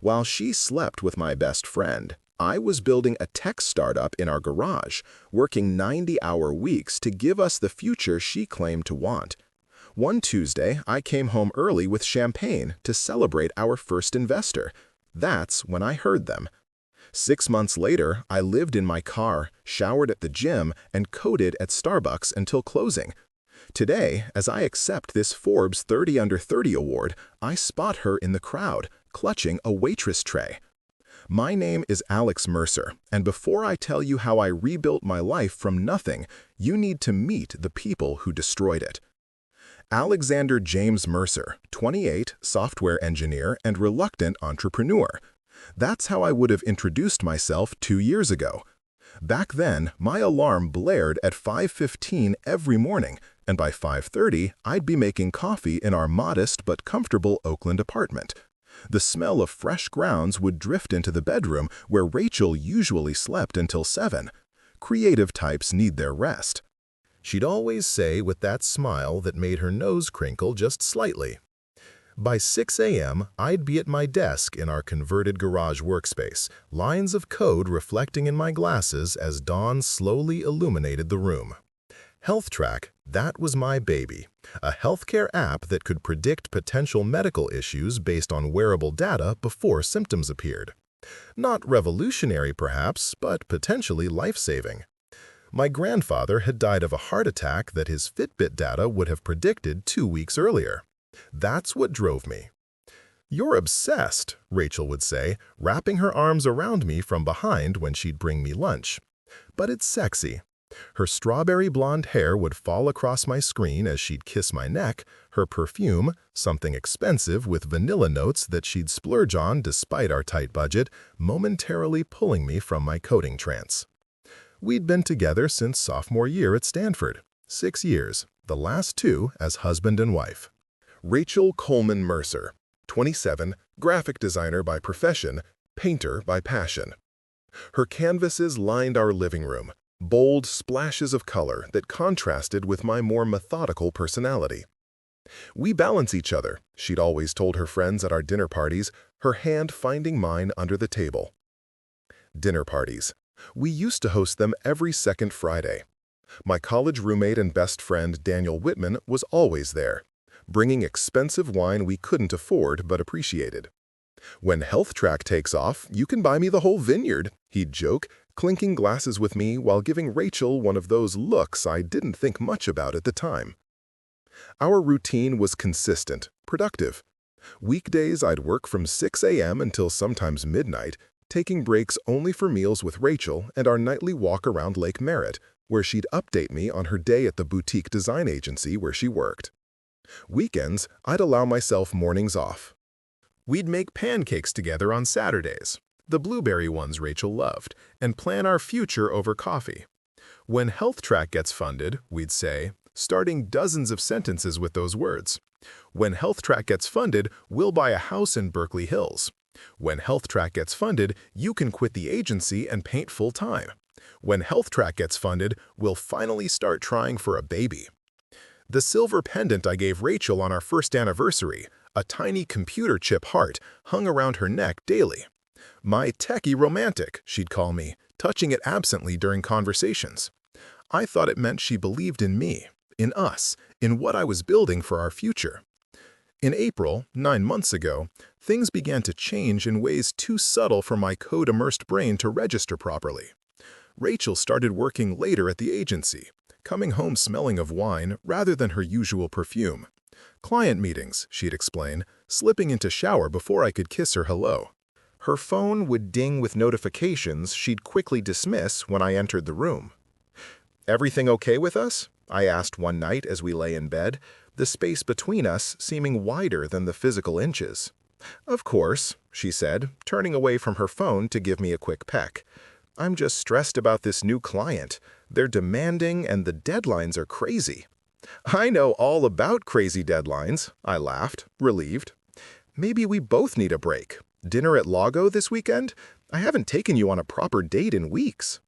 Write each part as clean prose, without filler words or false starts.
While she slept with my best friend, I was building a tech startup in our garage, working 90-hour weeks to give us the future she claimed to want. One Tuesday, I came home early with champagne to celebrate our first investor. That's when I heard them. 6 months later, I lived in my car, showered at the gym, and coded at Starbucks until closing. Today, as I accept this Forbes 30 Under 30 award, I spot her in the crowd, clutching a waitress tray. My name is Alex Mercer, and before I tell you how I rebuilt my life from nothing, you need to meet the people who destroyed it. Alexander James Mercer, 28, software engineer and reluctant entrepreneur. That's how I would have introduced myself 2 years ago. Back then, my alarm blared at 5:15 every morning, and by 5:30, I'd be making coffee in our modest but comfortable Oakland apartment. The smell of fresh grounds would drift into the bedroom where Rachel usually slept until 7. Creative types need their rest. She'd always say with that smile that made her nose crinkle just slightly. By 6 a.m., I'd be at my desk in our converted garage workspace, lines of code reflecting in my glasses as dawn slowly illuminated the room. HealthTrack, that was my baby, a healthcare app that could predict potential medical issues based on wearable data before symptoms appeared. Not revolutionary, perhaps, but potentially life-saving. My grandfather had died of a heart attack that his Fitbit data would have predicted 2 weeks earlier. That's what drove me. "You're obsessed," Rachel would say, wrapping her arms around me from behind when she'd bring me lunch. But it's sexy. Her strawberry blonde hair would fall across my screen as she'd kiss my neck, her perfume, something expensive with vanilla notes that she'd splurge on despite our tight budget, momentarily pulling me from my coding trance. We'd been together since sophomore year at Stanford. 6 years, the last 2 as husband and wife. Rachel Coleman Mercer, 27, graphic designer by profession, painter by passion. Her canvases lined our living room, bold splashes of color that contrasted with my more methodical personality. "We balance each other," she'd always told her friends at our dinner parties, her hand finding mine under the table. Dinner parties. We used to host them every second Friday. My college roommate and best friend Daniel Whitman was always there, bringing expensive wine we couldn't afford but appreciated. "When HealthTrack takes off, you can buy me the whole vineyard," he'd joke, clinking glasses with me while giving Rachel one of those looks I didn't think much about at the time. Our routine was consistent, productive. Weekdays I'd work from 6 a.m. until sometimes midnight, taking breaks only for meals with Rachel and our nightly walk around Lake Merritt, where she'd update me on her day at the boutique design agency where she worked. Weekends, I'd allow myself mornings off. We'd make pancakes together on Saturdays, the blueberry ones Rachel loved, and plan our future over coffee. "When HealthTrack gets funded," we'd say, starting dozens of sentences with those words. "When HealthTrack gets funded, we'll buy a house in Berkeley Hills. When HealthTrack gets funded, you can quit the agency and paint full-time. When HealthTrack gets funded, we'll finally start trying for a baby." The silver pendant I gave Rachel on our first anniversary, a tiny computer chip heart, hung around her neck daily. "My techie romantic," she'd call me, touching it absently during conversations. I thought it meant she believed in me, in us, in what I was building for our future. In April, 9 months ago, things began to change in ways too subtle for my code-immersed brain to register properly. Rachel started working later at the agency, coming home smelling of wine rather than her usual perfume. "Client meetings," she'd explain, slipping into shower before I could kiss her hello. Her phone would ding with notifications she'd quickly dismiss when I entered the room. "Everything okay with us?" I asked one night as we lay in bed, the space between us seeming wider than the physical inches. "Of course," she said, turning away from her phone to give me a quick peck. "I'm just stressed about this new client. They're demanding and the deadlines are crazy." "I know all about crazy deadlines," I laughed, relieved. "Maybe we both need a break. Dinner at Lago this weekend? I haven't taken you on a proper date in weeks."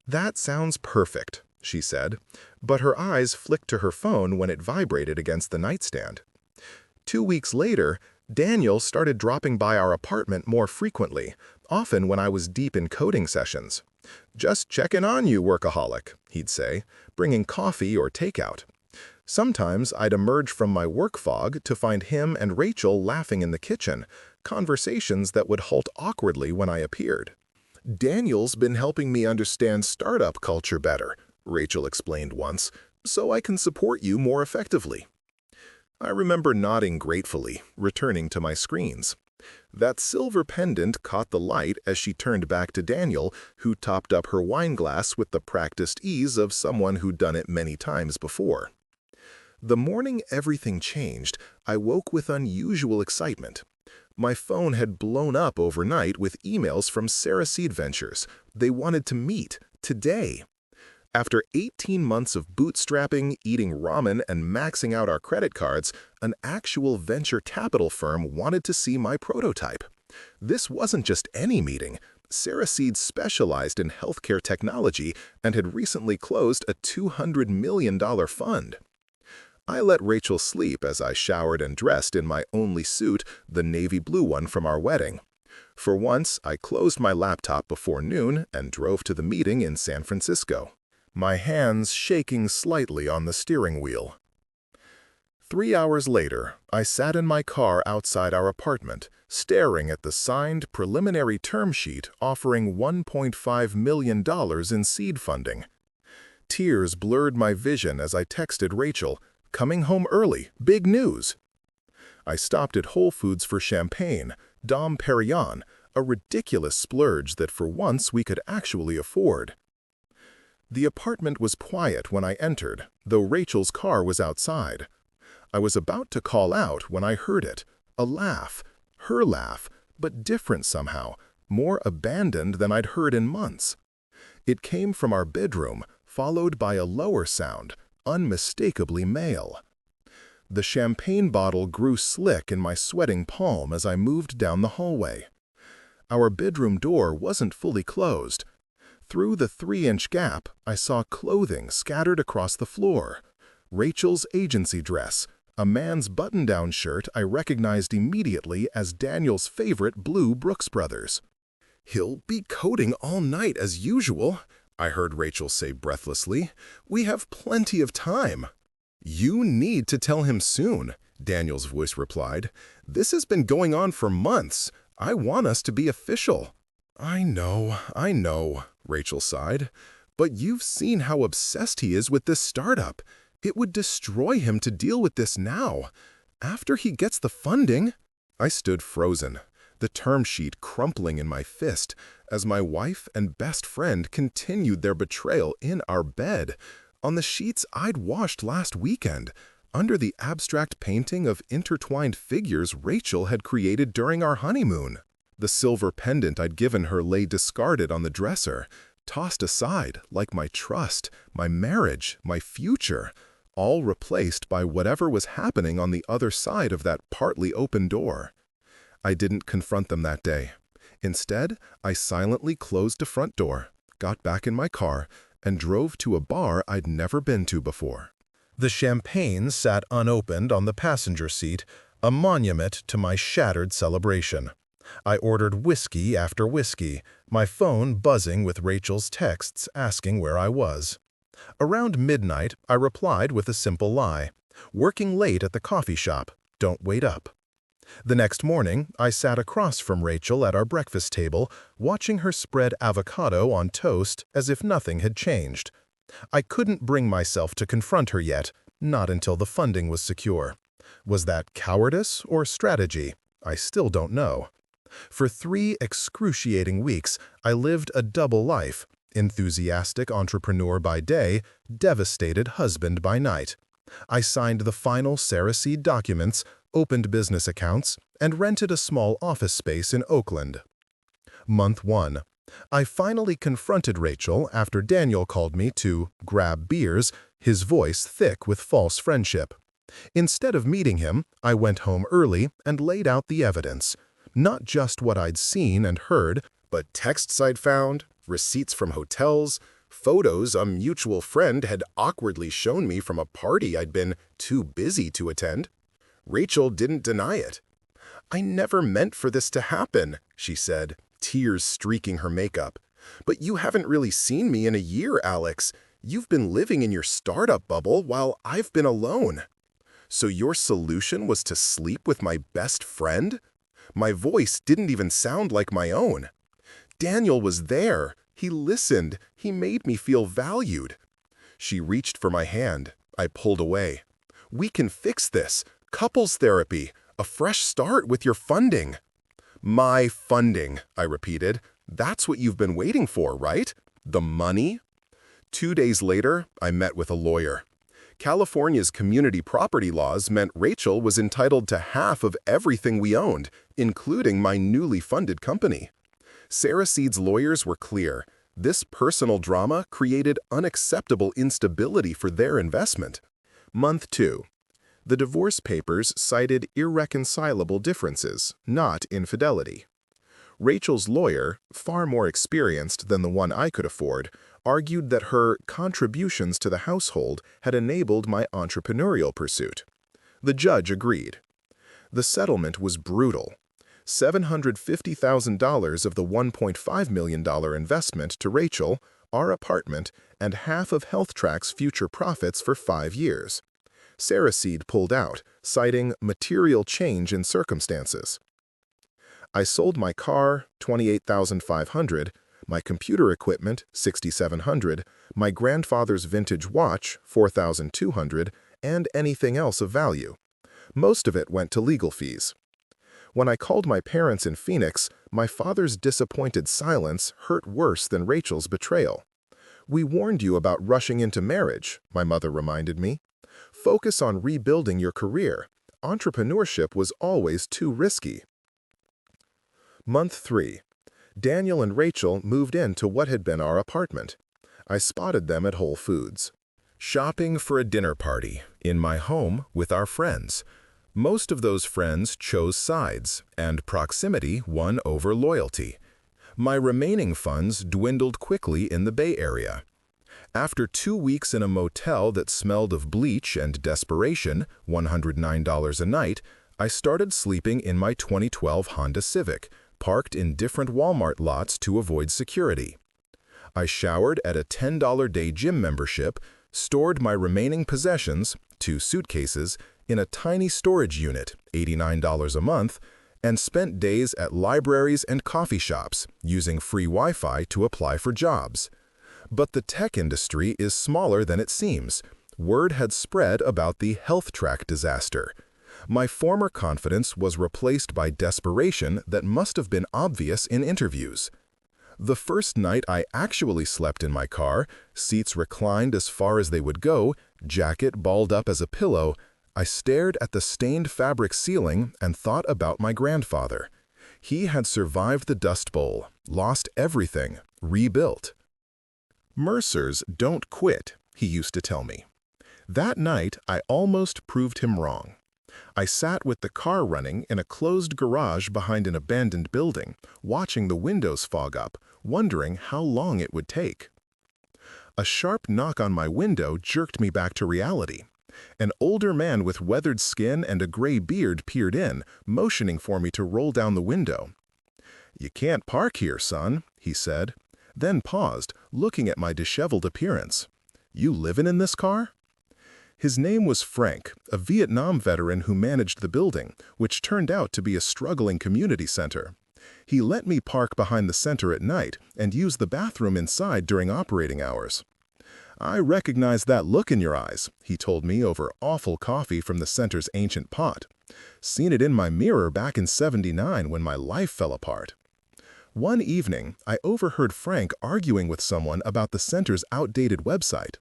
"That sounds perfect," she said, but her eyes flicked to her phone when it vibrated against the nightstand. 2 weeks later, Daniel started dropping by our apartment more frequently, often when I was deep in coding sessions. "Just checking on you, workaholic," he'd say, bringing coffee or takeout. Sometimes I'd emerge from my work fog to find him and Rachel laughing in the kitchen, conversations that would halt awkwardly when I appeared. "Daniel's been helping me understand startup culture better," Rachel explained once, "so I can support you more effectively." I remember nodding gratefully, returning to my screens. That silver pendant caught the light as she turned back to Daniel, who topped up her wine glass with the practiced ease of someone who'd done it many times before. The morning everything changed, I woke with unusual excitement. My phone had blown up overnight with emails from Sarah Seed Ventures. They wanted to meet, today. After 18 months of bootstrapping, eating ramen, and maxing out our credit cards, an actual venture capital firm wanted to see my prototype. This wasn't just any meeting. Sarah Seed specialized in healthcare technology and had recently closed a $200 million fund. I let Rachel sleep as I showered and dressed in my only suit, the navy blue one from our wedding. For once, I closed my laptop before noon and drove to the meeting in San Francisco, my hands shaking slightly on the steering wheel. 3 hours later, I sat in my car outside our apartment, staring at the signed preliminary term sheet offering $1.5 million in seed funding. Tears blurred my vision as I texted Rachel, "Coming home early, big news." I stopped at Whole Foods for champagne, Dom Perignon, a ridiculous splurge that for once we could actually afford. The apartment was quiet when I entered, though Rachel's car was outside. I was about to call out when I heard it, a laugh, her laugh, but different somehow, more abandoned than I'd heard in months. It came from our bedroom, followed by a lower sound, unmistakably male. The champagne bottle grew slick in my sweating palm as I moved down the hallway. Our bedroom door wasn't fully closed. Through the 3-inch gap, I saw clothing scattered across the floor. Rachel's agency dress, a man's button-down shirt I recognized immediately as Daniel's favorite blue Brooks Brothers. "He'll be coding all night as usual," I heard Rachel say breathlessly. "We have plenty of time." "You need to tell him soon," Daniel's voice replied. "This has been going on for months. I want us to be official." I know," Rachel sighed. "But you've seen how obsessed he is with this startup. It would destroy him to deal with this now. After he gets the funding—" I stood frozen, the term sheet crumpling in my fist, as my wife and best friend continued their betrayal in our bed, on the sheets I'd washed last weekend, under the abstract painting of intertwined figures Rachel had created during our honeymoon. The silver pendant I'd given her lay discarded on the dresser, tossed aside like my trust, my marriage, my future, all replaced by whatever was happening on the other side of that partly open door. I didn't confront them that day. Instead, I silently closed the front door, got back in my car, and drove to a bar I'd never been to before. The champagne sat unopened on the passenger seat, a monument to my shattered celebration. I ordered whiskey after whiskey, my phone buzzing with Rachel's texts asking where I was. Around midnight, I replied with a simple lie. "Working late at the coffee shop. Don't wait up." The next morning, I sat across from Rachel at our breakfast table, watching her spread avocado on toast as if nothing had changed. I couldn't bring myself to confront her yet, not until the funding was secure. Was that cowardice or strategy? I still don't know. For 3 excruciating weeks, I lived a double life, enthusiastic entrepreneur by day, devastated husband by night. I signed the final Sarah Seed documents, opened business accounts, and rented a small office space in Oakland. Month 1. I finally confronted Rachel after Daniel called me to grab beers, his voice thick with false friendship. Instead of meeting him, I went home early and laid out the evidence. Not just what I'd seen and heard, but texts I'd found, receipts from hotels, photos a mutual friend had awkwardly shown me from a party I'd been too busy to attend. Rachel didn't deny it. "I never meant for this to happen," she said, tears streaking her makeup. "But you haven't really seen me in a year, Alex. You've been living in your startup bubble while I've been alone." "So your solution was to sleep with my best friend?" My voice didn't even sound like my own. "Daniel was there. He listened. He made me feel valued." She reached for my hand. I pulled away. "We can fix this. Couples therapy. A fresh start with your funding." "My funding," I repeated. "That's what you've been waiting for, right? The money?" 2 days later, I met with a lawyer. California's community property laws meant Rachel was entitled to half of everything we owned, including my newly funded company. Sarah Seed's lawyers were clear. This personal drama created unacceptable instability for their investment. Month 2. The divorce papers cited irreconcilable differences, not infidelity. Rachel's lawyer, far more experienced than the one I could afford, argued that her contributions to the household had enabled my entrepreneurial pursuit. The judge agreed. The settlement was brutal. $750,000 of the $1.5 million investment to Rachel, our apartment, and half of HealthTrack's future profits for 5 years. Sarah Seed pulled out, citing material change in circumstances. I sold my car, $28,500, my computer equipment, $6,700, my grandfather's vintage watch, $4,200, and anything else of value. Most of it went to legal fees. When I called my parents in Phoenix, my father's disappointed silence hurt worse than Rachel's betrayal. "We warned you about rushing into marriage," my mother reminded me. "Focus on rebuilding your career. Entrepreneurship was always too risky." Month 3. Daniel and Rachel moved into what had been our apartment. I spotted them at Whole Foods. Shopping for a dinner party, in my home with our friends. Most of those friends chose sides, and proximity won over loyalty. My remaining funds dwindled quickly in the Bay Area. After 2 weeks in a motel that smelled of bleach and desperation, $109 a night, I started sleeping in my 2012 Honda Civic, parked in different Walmart lots to avoid security. I showered at a $10-day gym membership, stored my remaining possessions, 2 suitcases, in a tiny storage unit, $89 a month, and spent days at libraries and coffee shops, using free Wi-Fi to apply for jobs. But the tech industry is smaller than it seems. Word had spread about the HealthTrack disaster. My former confidence was replaced by desperation that must have been obvious in interviews. The first night I actually slept in my car, seats reclined as far as they would go, jacket balled up as a pillow, I stared at the stained fabric ceiling and thought about my grandfather. He had survived the Dust Bowl, lost everything, rebuilt. "Mercers don't quit," he used to tell me. That night, I almost proved him wrong. I sat with the car running in a closed garage behind an abandoned building, watching the windows fog up, wondering how long it would take. A sharp knock on my window jerked me back to reality. An older man with weathered skin and a gray beard peered in, motioning for me to roll down the window. "You can't park here, son," he said, then paused, looking at my disheveled appearance. "You livin' in this car?" His name was Frank, a Vietnam veteran who managed the building, which turned out to be a struggling community center. He let me park behind the center at night and use the bathroom inside during operating hours. "I recognize that look in your eyes," he told me over awful coffee from the center's ancient pot. "Seen it in my mirror back in '79 when my life fell apart." One evening, I overheard Frank arguing with someone about the center's outdated website.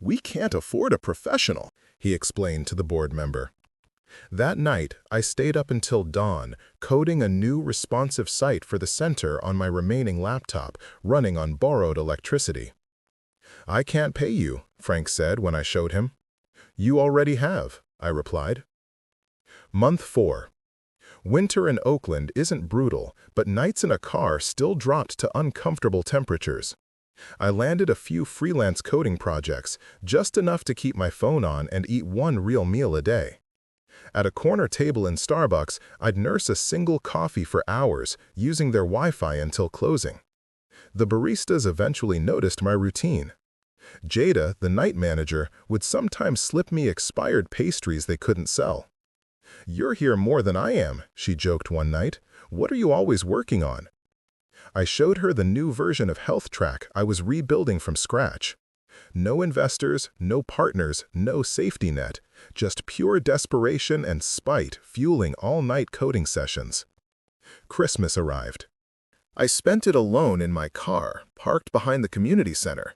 "We can't afford a professional," he explained to the board member. That night, I stayed up until dawn, coding a new responsive site for the center on my remaining laptop, running on borrowed electricity. "I can't pay you," Frank said when I showed him. "You already have," I replied. Month 4. Winter in Oakland isn't brutal, but nights in a car still dropped to uncomfortable temperatures. I landed a few freelance coding projects, just enough to keep my phone on and eat one real meal a day. At a corner table in Starbucks, I'd nurse a single coffee for hours, using their Wi-Fi until closing. The baristas eventually noticed my routine. Jada, the night manager, would sometimes slip me expired pastries they couldn't sell. "You're here more than I am," she joked one night. "What are you always working on?" I showed her the new version of HealthTrack I was rebuilding from scratch. No investors, no partners, no safety net, just pure desperation and spite fueling all-night coding sessions. Christmas arrived. I spent it alone in my car, parked behind the community center.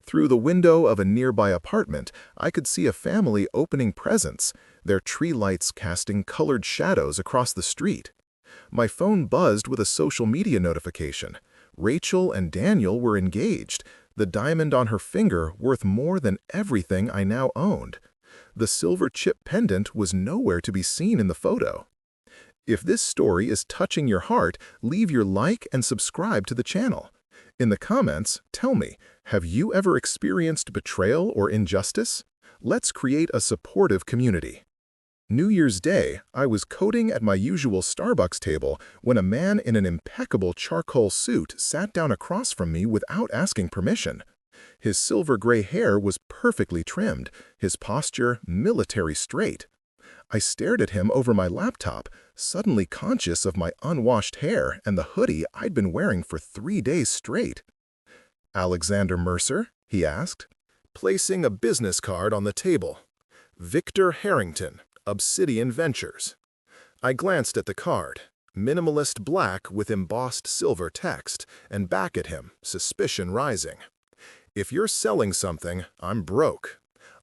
Through the window of a nearby apartment, I could see a family opening presents, their tree lights casting colored shadows across the street. My phone buzzed with a social media notification. Rachel and Daniel were engaged, the diamond on her finger worth more than everything I now owned. The silver chip pendant was nowhere to be seen in the photo. If this story is touching your heart, leave your like and subscribe to the channel. In the comments, tell me, have you ever experienced betrayal or injustice? Let's create a supportive community. New Year's Day, I was coding at my usual Starbucks table when a man in an impeccable charcoal suit sat down across from me without asking permission. His silver-gray hair was perfectly trimmed, his posture military straight. I stared at him over my laptop, suddenly conscious of my unwashed hair and the hoodie I'd been wearing for 3 days straight. "Alexander Mercer?" he asked, placing a business card on the table. "Victor Harrington, Obsidian Ventures." I glanced at the card, minimalist black with embossed silver text, and back at him, suspicion rising. "If you're selling something, I'm broke.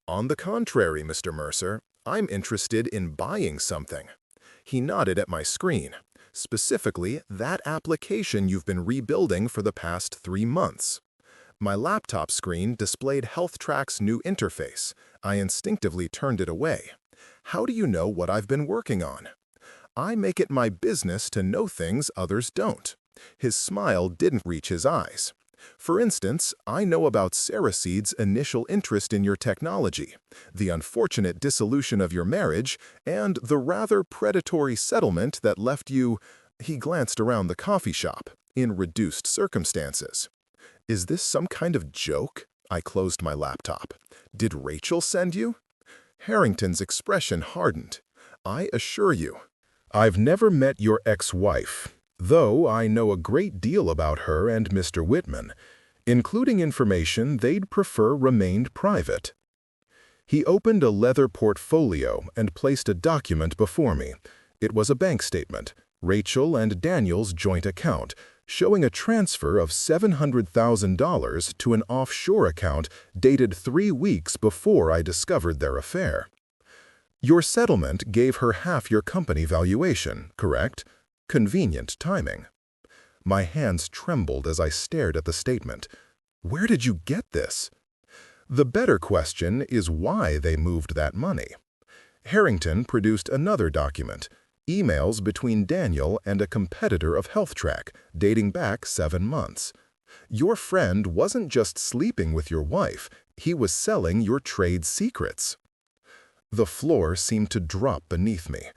On the contrary, Mr. Mercer, I'm interested in buying something." He nodded at my screen, specifically that application you've been rebuilding for the past 3 months. My laptop screen displayed HealthTrack's new interface. I instinctively turned it away. "How do you know what I've been working on?" "I make it my business to know things others don't." His smile didn't reach his eyes. "For instance, I know about Cereseed's initial interest in your technology, the unfortunate dissolution of your marriage, and the rather predatory settlement that left you," he glanced around the coffee shop, "in reduced circumstances." "Is this some kind of joke?" I closed my laptop. "Did Rachel send you?" Harrington's expression hardened. "I assure you, I've never met your ex-wife, though I know a great deal about her and Mr. Whitman, including information they'd prefer remained private." He opened a leather portfolio and placed a document before me. It was a bank statement, Rachel and Daniel's joint account, showing a transfer of $700,000 to an offshore account dated 3 weeks before I discovered their affair. "Your settlement gave her half your company valuation, correct? Convenient timing." My hands trembled as I stared at the statement. Where did you get this? The better question is why they moved that money. Harrington produced another document, emails between Daniel and a competitor of HealthTrack, dating back 7 months. Your friend wasn't just sleeping with your wife, he was selling your trade secrets. The floor seemed to drop beneath me.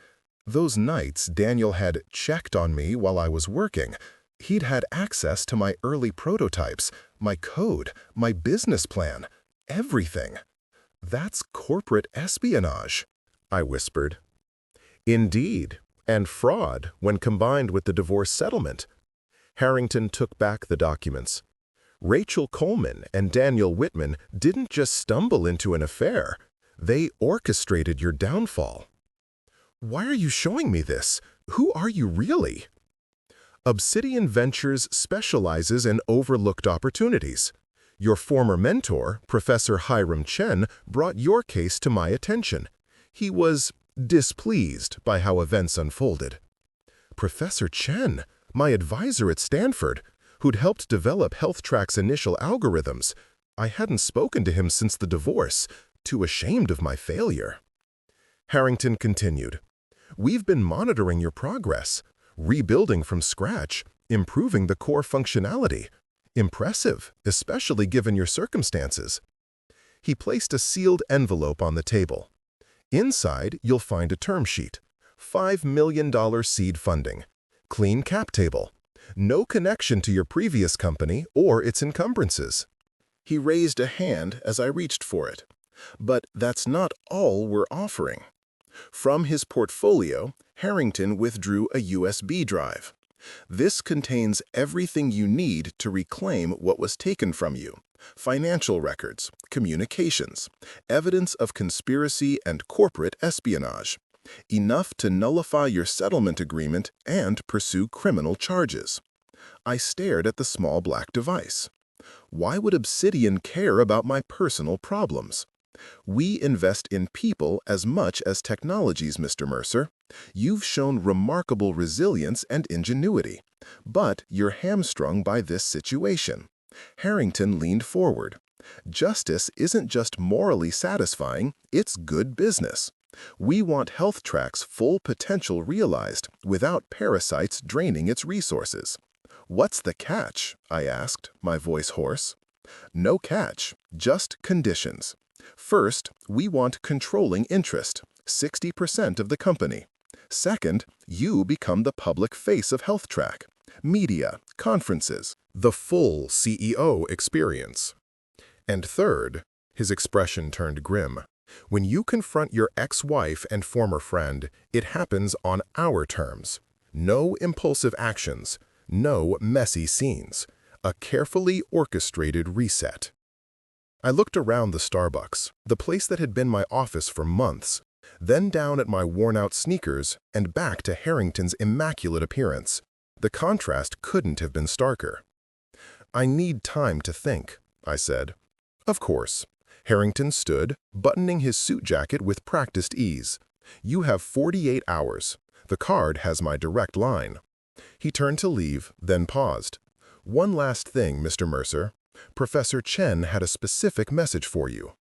Those nights Daniel had checked on me while I was working. He'd had access to my early prototypes, my code, my business plan, everything. "That's corporate espionage," I whispered. "Indeed, and fraud when combined with the divorce settlement." Harrington took back the documents. "Rachel Coleman and Daniel Whitman didn't just stumble into an affair. They orchestrated your downfall." "Why are you showing me this? Who are you really?" "Obsidian Ventures specializes in overlooked opportunities. Your former mentor, Professor Hiram Chen, brought your case to my attention. He was displeased by how events unfolded." "Professor Chen, my advisor at Stanford, who'd helped develop HealthTrack's initial algorithms. I hadn't spoken to him since the divorce, too ashamed of my failure." Harrington continued, "We've been monitoring your progress, rebuilding from scratch, improving the core functionality. Impressive, especially given your circumstances." He placed a sealed envelope on the table. Inside, you'll find a term sheet, $5 million seed funding, clean cap table, no connection to your previous company or its encumbrances. He raised a hand as I reached for it. But that's not all we're offering. From his portfolio, Harrington withdrew a USB drive. This contains everything you need to reclaim what was taken from you: financial records, communications, evidence of conspiracy and corporate espionage, enough to nullify your settlement agreement and pursue criminal charges. I stared at the small black device. Why would Obsidian care about my personal problems? We invest in people as much as technologies, Mr. Mercer. You've shown remarkable resilience and ingenuity, but you're hamstrung by this situation. Harrington leaned forward. Justice isn't just morally satisfying, it's good business. We want HealthTrack's full potential realized without parasites draining its resources. What's the catch? I asked, my voice hoarse. No catch, just conditions. First, we want controlling interest, 60% of the company. Second, you become the public face of HealthTrack. Media, conferences, the full CEO experience. And third, his expression turned grim. When you confront your ex-wife and former friend, it happens on our terms. No impulsive actions, no messy scenes. A carefully orchestrated reset. I looked around the Starbucks, the place that had been my office for months, then down at my worn-out sneakers and back to Harrington's immaculate appearance. The contrast couldn't have been starker. I need time to think, I said. Of course. Harrington stood, buttoning his suit jacket with practiced ease. You have 48 hours. The card has my direct line. He turned to leave, then paused. One last thing, Mr. Mercer. Professor Chen had a specific message for you.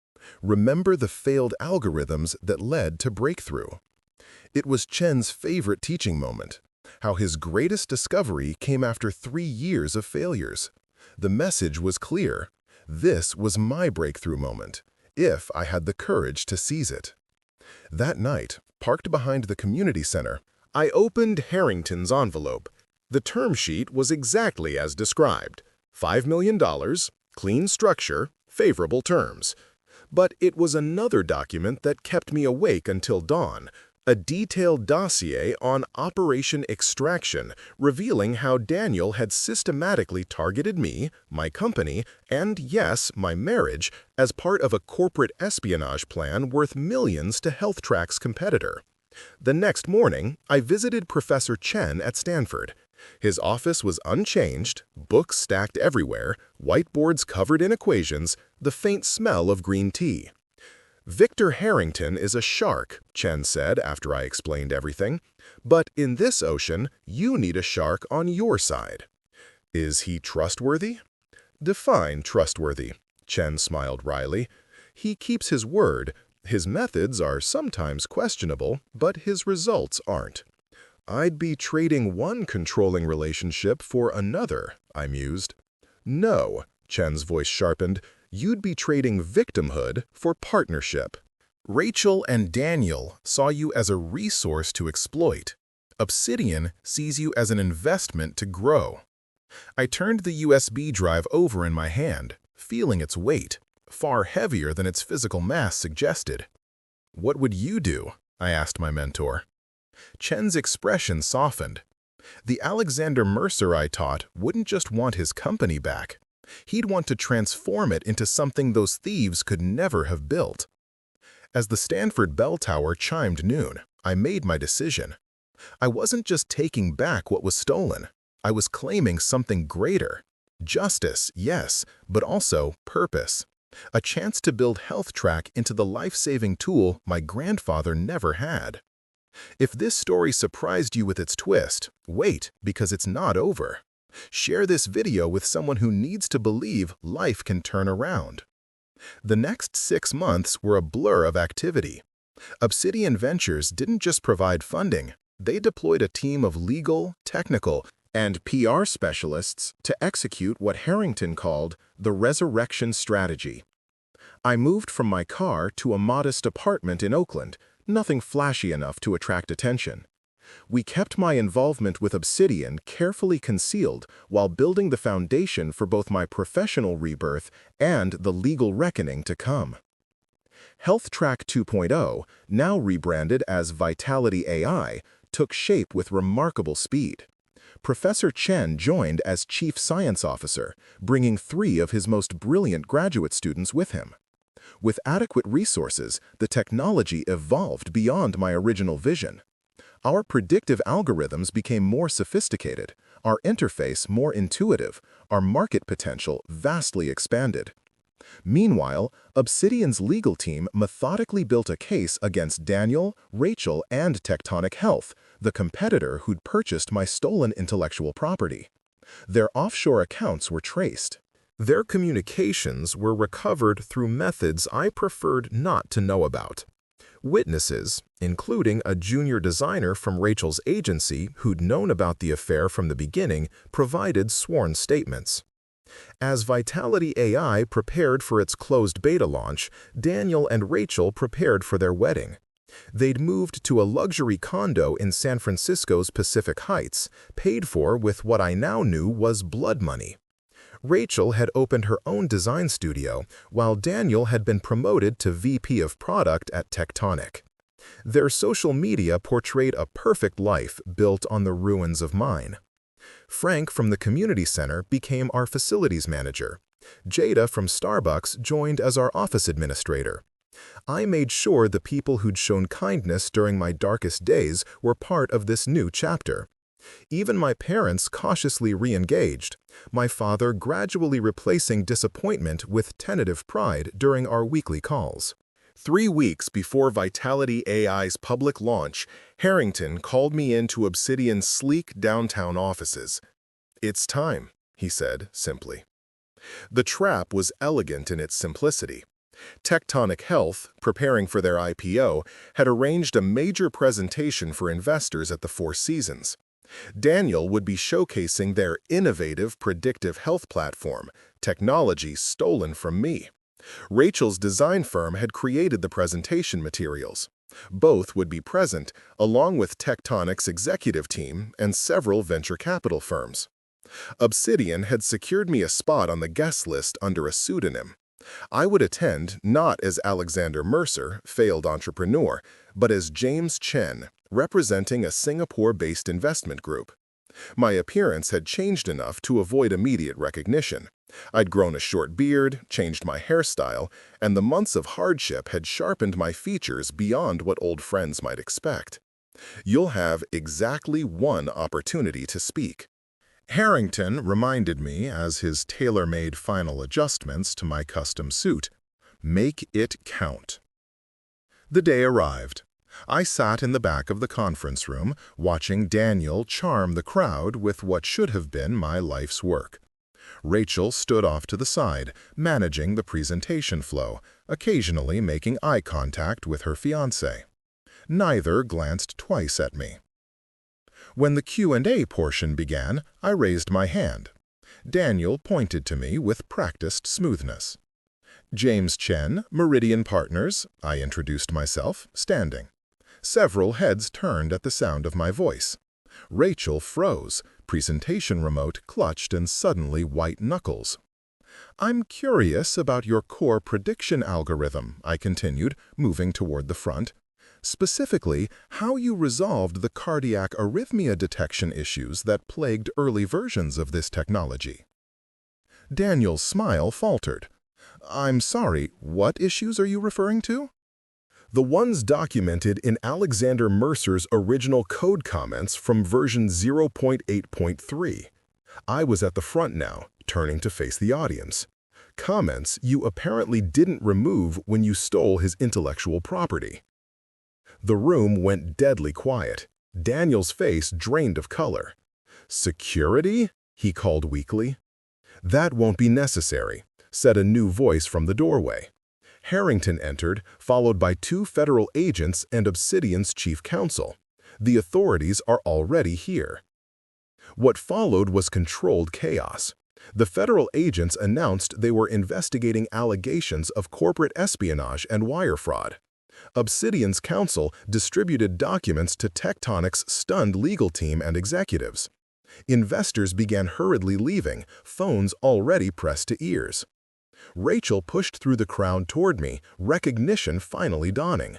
Remember the failed algorithms that led to breakthrough. It was Chen's favorite teaching moment, how his greatest discovery came after 3 years of failures. The message was clear. This was my breakthrough moment, if I had the courage to seize it. That night, parked behind the community center, I opened Harrington's envelope. The term sheet was exactly as described. $5 million, clean structure, favorable terms. But it was another document that kept me awake until dawn, a detailed dossier on Operation Extraction, revealing how Daniel had systematically targeted me, my company, and yes, my marriage, as part of a corporate espionage plan worth millions to HealthTrack's competitor. The next morning, I visited Professor Chen at Stanford. His office was unchanged, books stacked everywhere, whiteboards covered in equations, the faint smell of green tea. Victor Harrington is a shark, Chen said after I explained everything. But in this ocean, you need a shark on your side. Is he trustworthy? Define trustworthy, Chen smiled wryly. He keeps his word. His methods are sometimes questionable, but his results aren't. I'd be trading one controlling relationship for another, I mused. No, Chen's voice sharpened. You'd be trading victimhood for partnership. Rachel and Daniel saw you as a resource to exploit. Obsidian sees you as an investment to grow. I turned the USB drive over in my hand, feeling its weight, far heavier than its physical mass suggested. What would you do? I asked my mentor. Chen's expression softened. The Alexander Mercer I taught wouldn't just want his company back. He'd want to transform it into something those thieves could never have built. As the Stanford bell tower chimed noon, I made my decision. I wasn't just taking back what was stolen. I was claiming something greater. Justice, yes, but also purpose. A chance to build HealthTrack into the life-saving tool my grandfather never had. If this story surprised you with its twist, wait, because it's not over. Share this video with someone who needs to believe life can turn around. The next 6 months were a blur of activity. Obsidian Ventures didn't just provide funding. They deployed a team of legal, technical, and PR specialists to execute what Harrington called the resurrection strategy. I moved from my car to a modest apartment in Oakland, nothing flashy enough to attract attention. We kept my involvement with Obsidian carefully concealed while building the foundation for both my professional rebirth and the legal reckoning to come. Health Track 2.0, now rebranded as Vitality AI, took shape with remarkable speed. Professor Chen joined as Chief Science Officer, bringing 3 of his most brilliant graduate students with him. With adequate resources, the technology evolved beyond my original vision. Our predictive algorithms became more sophisticated, our interface more intuitive, our market potential vastly expanded. Meanwhile, Obsidian's legal team methodically built a case against Daniel, Rachel, and Tectonic Health, the competitor who'd purchased my stolen intellectual property. Their offshore accounts were traced. Their communications were recovered through methods I preferred not to know about. Witnesses, including a junior designer from Rachel's agency who'd known about the affair from the beginning, provided sworn statements. As Vitality AI prepared for its closed beta launch, Daniel and Rachel prepared for their wedding. They'd moved to a luxury condo in San Francisco's Pacific Heights, paid for with what I now knew was blood money. Rachel had opened her own design studio, while Daniel had been promoted to VP of Product at Tectonic. Their social media portrayed a perfect life built on the ruins of mine. Frank from the community center became our facilities manager. Jada from Starbucks joined as our office administrator. I made sure the people who'd shown kindness during my darkest days were part of this new chapter. Even my parents cautiously re-engaged, my father gradually replacing disappointment with tentative pride during our weekly calls. 3 weeks before Vitality AI's public launch, Harrington called me into Obsidian's sleek downtown offices. "It's time," he said simply. The trap was elegant in its simplicity. Tectonic Health, preparing for their IPO, had arranged a major presentation for investors at the Four Seasons. Daniel would be showcasing their innovative predictive health platform, technology stolen from me. Rachel's design firm had created the presentation materials. Both would be present, along with Tectonic's executive team and several venture capital firms. Obsidian had secured me a spot on the guest list under a pseudonym. I would attend not as Alexander Mercer, failed entrepreneur, but as James Chen, representing a Singapore-based investment group. My appearance had changed enough to avoid immediate recognition. I'd grown a short beard, changed my hairstyle, and the months of hardship had sharpened my features beyond what old friends might expect. "You'll have exactly 1 opportunity to speak." Harrington reminded me as his tailor-made final adjustments to my custom suit. "Make it count." The day arrived. I sat in the back of the conference room, watching Daniel charm the crowd with what should have been my life's work. Rachel stood off to the side, managing the presentation flow, occasionally making eye contact with her fiancé. Neither glanced twice at me. When the Q&A portion began, I raised my hand. Daniel pointed to me with practiced smoothness. "James Chen, Meridian Partners," I introduced myself, standing. Several heads turned at the sound of my voice. Rachel froze, presentation remote clutched in suddenly white knuckles. "I'm curious about your core prediction algorithm," I continued, moving toward the front. "Specifically, how you resolved the cardiac arrhythmia detection issues that plagued early versions of this technology." Daniel's smile faltered. "I'm sorry, what issues are you referring to?" "The ones documented in Alexander Mercer's original code comments from version 0.8.3. I was at the front now, turning to face the audience. Comments you apparently didn't remove when you stole his intellectual property." The room went deadly quiet. Daniel's face drained of color. "Security?" he called weakly. "That won't be necessary," said a new voice from the doorway. Harrington entered, followed by 2 federal agents and Obsidian's chief counsel. "The authorities are already here." What followed was controlled chaos. The federal agents announced they were investigating allegations of corporate espionage and wire fraud. Obsidian's counsel distributed documents to Tectonic's stunned legal team and executives. Investors began hurriedly leaving, phones already pressed to ears. Rachel pushed through the crowd toward me, recognition finally dawning.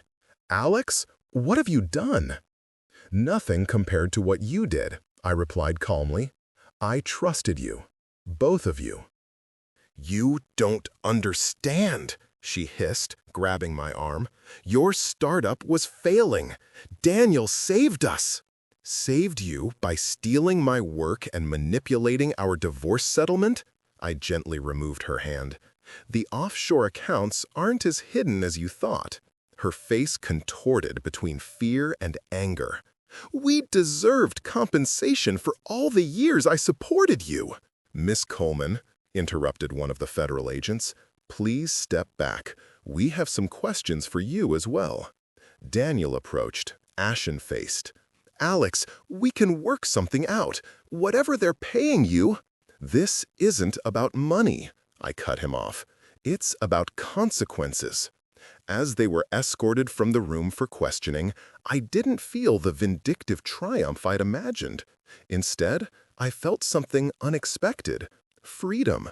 "Alex, what have you done?" "Nothing compared to what you did," I replied calmly. "I trusted you. Both of you." "You don't understand," she hissed, grabbing my arm. "Your startup was failing. Daniel saved us." "Saved you by stealing my work and manipulating our divorce settlement?" I gently removed her hand. "The offshore accounts aren't as hidden as you thought." Her face contorted between fear and anger. "We deserved compensation for all the years I supported you." "Miss Coleman," interrupted one of the federal agents, "please step back. We have some questions for you as well." Daniel approached, ashen-faced. "Alex, we can work something out. Whatever they're paying you—" "This isn't about money," I cut him off. "It's about consequences." As they were escorted from the room for questioning, I didn't feel the vindictive triumph I'd imagined. Instead, I felt something unexpected: freedom.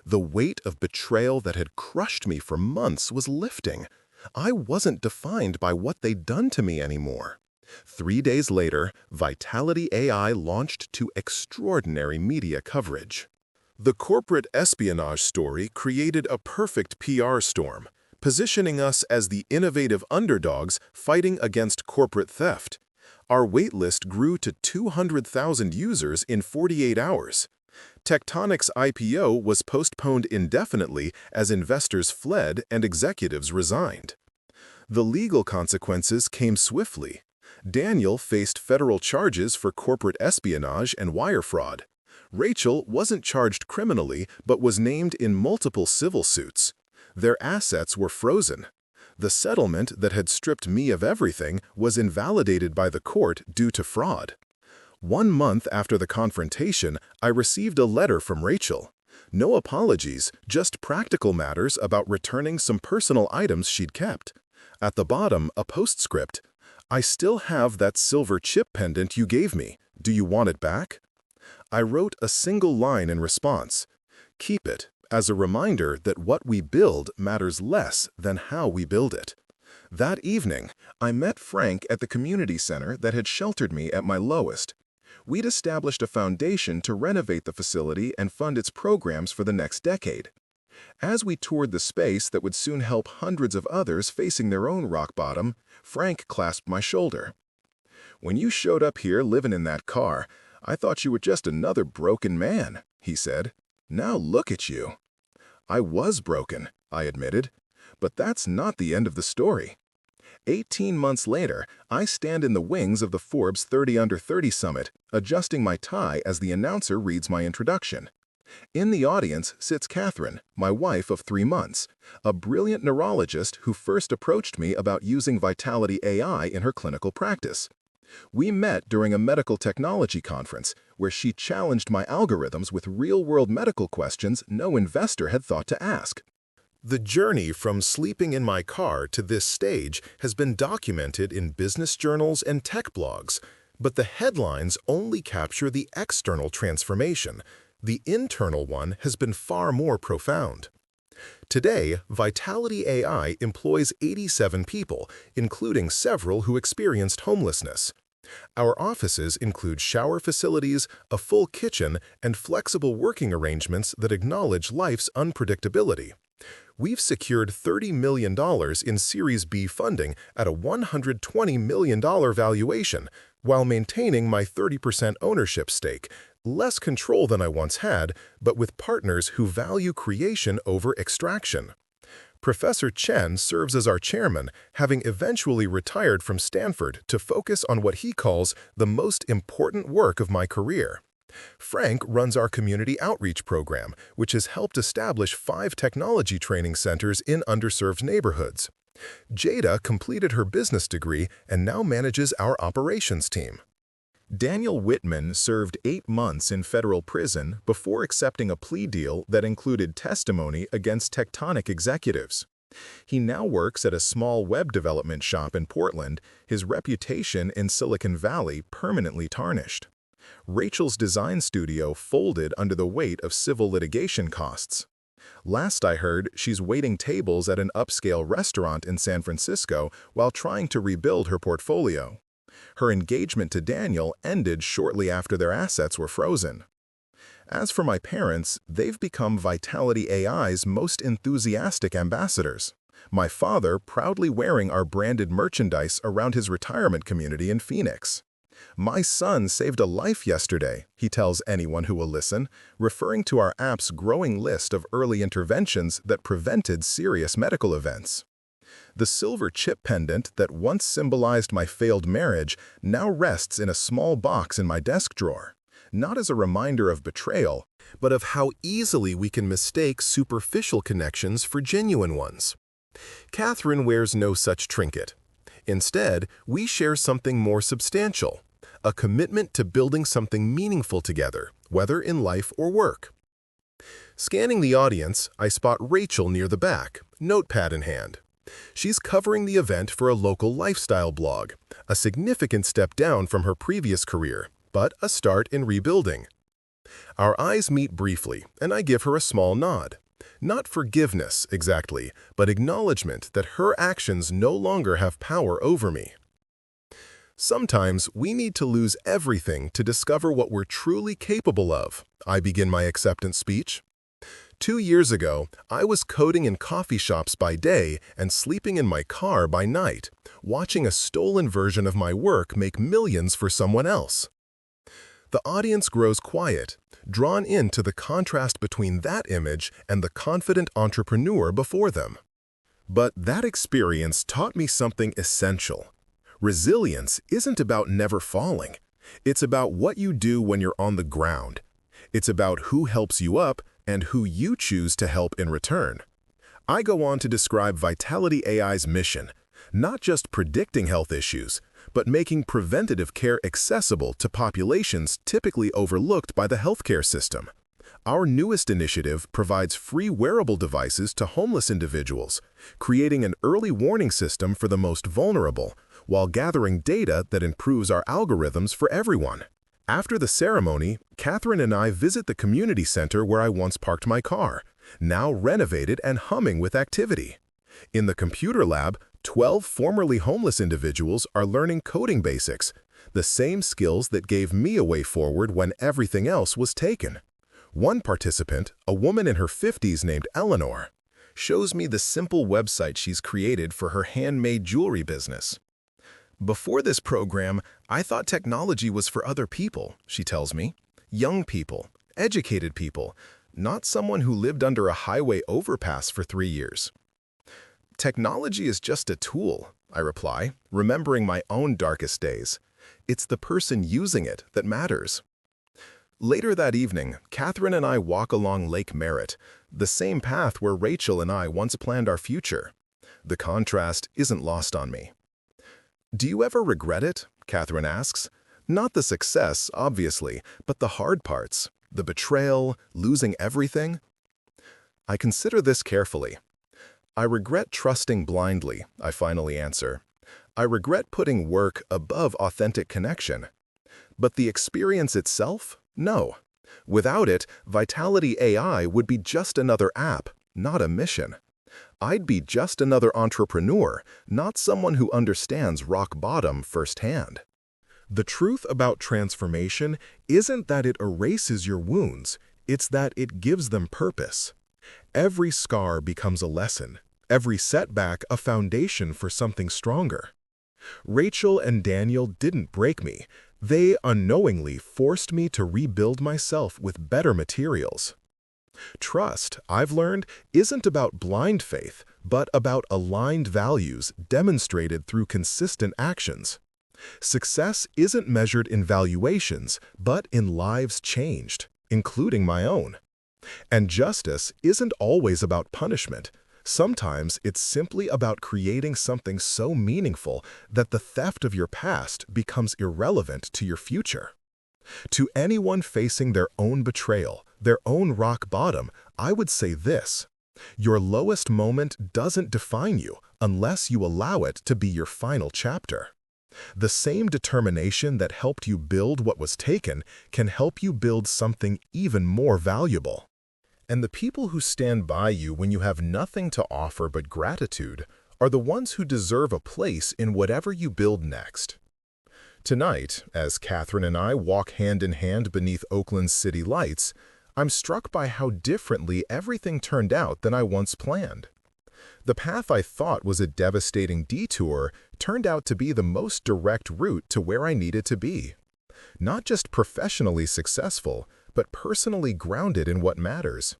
The weight of betrayal that had crushed me for months was lifting. I wasn't defined by what they'd done to me anymore. 3 days later, Vitality AI launched to extraordinary media coverage. The corporate espionage story created a perfect PR storm, positioning us as the innovative underdogs fighting against corporate theft. Our waitlist grew to 200,000 users in 48 hours. Tectonic's IPO was postponed indefinitely as investors fled and executives resigned. The legal consequences came swiftly. Daniel faced federal charges for corporate espionage and wire fraud. Rachel wasn't charged criminally but was named in multiple civil suits. Their assets were frozen. The settlement that had stripped me of everything was invalidated by the court due to fraud. 1 month after the confrontation, I received a letter from Rachel. No apologies, just practical matters about returning some personal items she'd kept. At the bottom, a postscript: "I still have that silver chip pendant you gave me. Do you want it back?" I wrote a single line in response: "Keep it, as a reminder that what we build matters less than how we build it." That evening, I met Frank at the community center that had sheltered me at my lowest. We'd established a foundation to renovate the facility and fund its programs for the next decade. As we toured the space that would soon help hundreds of others facing their own rock bottom, Frank clasped my shoulder. "When you showed up here living in that car, I thought you were just another broken man," he said. "Now look at you." "I was broken," I admitted. But that's not the end of the story. 18 months later, I stand in the wings of the Forbes 30 Under 30 Summit, adjusting my tie as the announcer reads my introduction. In the audience sits Catherine, my wife of 3 months, a brilliant neurologist who first approached me about using Vitality AI in her clinical practice. We met during a medical technology conference where she challenged my algorithms with real-world medical questions no investor had thought to ask. The journey from sleeping in my car to this stage has been documented in business journals and tech blogs, but the headlines only capture the external transformation. The internal one has been far more profound. Today, Vitality AI employs 87 people, including several who experienced homelessness. Our offices include shower facilities, a full kitchen, and flexible working arrangements that acknowledge life's unpredictability. We've secured $30 million in Series B funding at a $120 million valuation, while maintaining my 30% ownership stake, less control than I once had, but with partners who value creation over extraction. Professor Chen serves as our chairman, having eventually retired from Stanford to focus on what he calls the most important work of my career. Frank runs our community outreach program, which has helped establish 5 technology training centers in underserved neighborhoods. Jada completed her business degree and now manages our operations team. Daniel Whitman served 8 months in federal prison before accepting a plea deal that included testimony against Tectonic executives. He now works at a small web development shop in Portland, his reputation in Silicon Valley permanently tarnished. Rachel's design studio folded under the weight of civil litigation costs. Last I heard, she's waiting tables at an upscale restaurant in San Francisco while trying to rebuild her portfolio. Her engagement to Daniel ended shortly after their assets were frozen. As for my parents, they've become Vitality AI's most enthusiastic ambassadors. My father proudly wearing our branded merchandise around his retirement community in Phoenix. "My son saved a life yesterday," he tells anyone who will listen, referring to our app's growing list of early interventions that prevented serious medical events. The silver chip pendant that once symbolized my failed marriage now rests in a small box in my desk drawer, not as a reminder of betrayal, but of how easily we can mistake superficial connections for genuine ones. Catherine wears no such trinket. Instead, we share something more substantial, a commitment to building something meaningful together, whether in life or work. Scanning the audience, I spot Rachel near the back, notepad in hand. She's covering the event for a local lifestyle blog, a significant step down from her previous career, but a start in rebuilding. Our eyes meet briefly, and I give her a small nod. Not forgiveness, exactly, but acknowledgement that her actions no longer have power over me. Sometimes we need to lose everything to discover what we're truly capable of. I begin my acceptance speech. 2 years ago, I was coding in coffee shops by day and sleeping in my car by night, watching a stolen version of my work make millions for someone else. The audience grows quiet, drawn into the contrast between that image and the confident entrepreneur before them. But that experience taught me something essential. Resilience isn't about never falling. It's about what you do when you're on the ground. It's about who helps you up and who you choose to help in return. I go on to describe Vitality AI's mission, not just predicting health issues, but making preventative care accessible to populations typically overlooked by the healthcare system. Our newest initiative provides free wearable devices to homeless individuals, creating an early warning system for the most vulnerable, while gathering data that improves our algorithms for everyone. After the ceremony, Catherine and I visit the community center where I once parked my car, now renovated and humming with activity. In the computer lab, 12 formerly homeless individuals are learning coding basics, the same skills that gave me a way forward when everything else was taken. One participant, a woman in her 50s named Eleanor, shows me the simple website she's created for her handmade jewelry business. "Before this program, I thought technology was for other people," she tells me. "Young people, educated people, not someone who lived under a highway overpass for 3 years." "Technology is just a tool," I reply, remembering my own darkest days. "It's the person using it that matters." Later that evening, Catherine and I walk along Lake Merritt, the same path where Rachel and I once planned our future. The contrast isn't lost on me. "Do you ever regret it?" Catherine asks. "Not the success, obviously, but the hard parts, the betrayal, losing everything?" I consider this carefully. "I regret trusting blindly," I finally answer. "I regret putting work above authentic connection. But the experience itself? No. Without it, Vitality AI would be just another app, not a mission. I'd be just another entrepreneur, not someone who understands rock bottom firsthand." The truth about transformation isn't that it erases your wounds, it's that it gives them purpose. Every scar becomes a lesson, every setback a foundation for something stronger. Rachel and Daniel didn't break me. They unknowingly forced me to rebuild myself with better materials. Trust, I've learned, isn't about blind faith, but about aligned values demonstrated through consistent actions. Success isn't measured in valuations, but in lives changed, including my own. And justice isn't always about punishment. Sometimes it's simply about creating something so meaningful that the theft of your past becomes irrelevant to your future. To anyone facing their own betrayal, their own rock bottom, I would say this: Your lowest moment doesn't define you unless you allow it to be your final chapter. The same determination that helped you build what was taken can help you build something even more valuable. And the people who stand by you when you have nothing to offer but gratitude are the ones who deserve a place in whatever you build next. Tonight, as Catherine and I walk hand in hand beneath Oakland's city lights, I'm struck by how differently everything turned out than I once planned. The path I thought was a devastating detour turned out to be the most direct route to where I needed to be. Not just professionally successful, but personally grounded in what matters.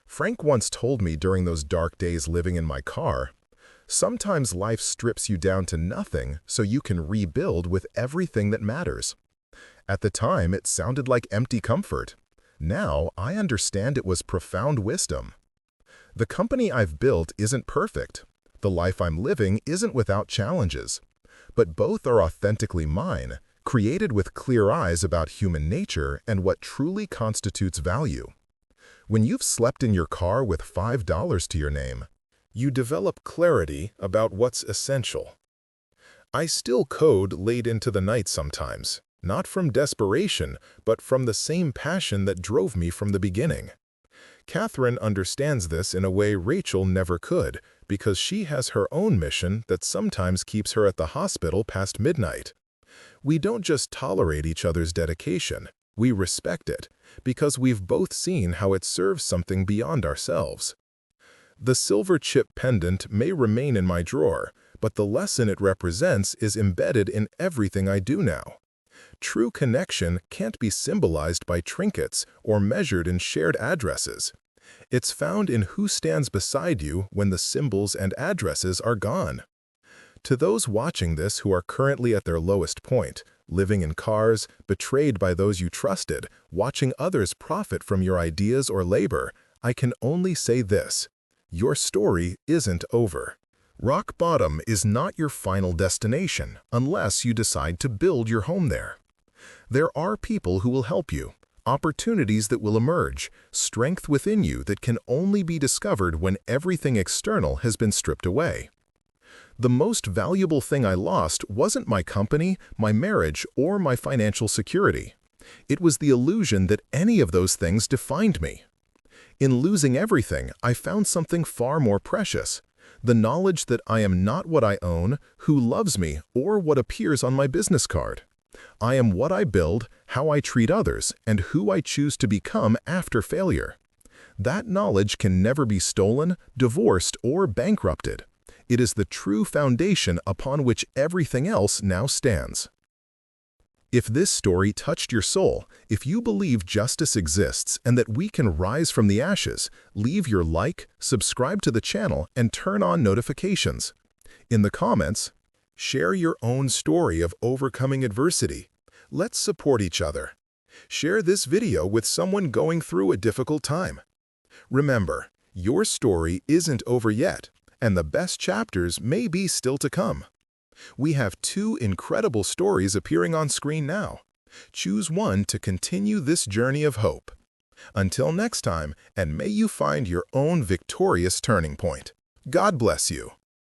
Frank once told me during those dark days living in my car, "Sometimes life strips you down to nothing so you can rebuild with everything that matters." At the time, it sounded like empty comfort. Now, I understand it was profound wisdom. The company I've built isn't perfect. The life I'm living isn't without challenges. But both are authentically mine, created with clear eyes about human nature and what truly constitutes value. When you've slept in your car with $5 to your name, you develop clarity about what's essential. I still code late into the night sometimes, not from desperation, but from the same passion that drove me from the beginning. Catherine understands this in a way Rachel never could, because she has her own mission that sometimes keeps her at the hospital past midnight. We don't just tolerate each other's dedication, we respect it, because we've both seen how it serves something beyond ourselves. The silver chip pendant may remain in my drawer, but the lesson it represents is embedded in everything I do now. True connection can't be symbolized by trinkets or measured in shared addresses. It's found in who stands beside you when the symbols and addresses are gone. To those watching this who are currently at their lowest point, living in cars, betrayed by those you trusted, watching others profit from your ideas or labor, I can only say this: your story isn't over. Rock bottom is not your final destination unless you decide to build your home there. There are people who will help you, opportunities that will emerge, strength within you that can only be discovered when everything external has been stripped away. The most valuable thing I lost wasn't my company, my marriage, or my financial security. It was the illusion that any of those things defined me. In losing everything, I found something far more precious: the knowledge that I am not what I own, who loves me, or what appears on my business card. I am what I build, how I treat others, and who I choose to become after failure. That knowledge can never be stolen, divorced, or bankrupted. It is the true foundation upon which everything else now stands. If this story touched your soul, if you believe justice exists and that we can rise from the ashes, leave your like, subscribe to the channel, and turn on notifications. In the comments, share your own story of overcoming adversity. Let's support each other. Share this video with someone going through a difficult time. Remember, your story isn't over yet, and the best chapters may be still to come. We have 2 incredible stories appearing on screen now. Choose one to continue this journey of hope. Until next time, and may you find your own victorious turning point. God bless you.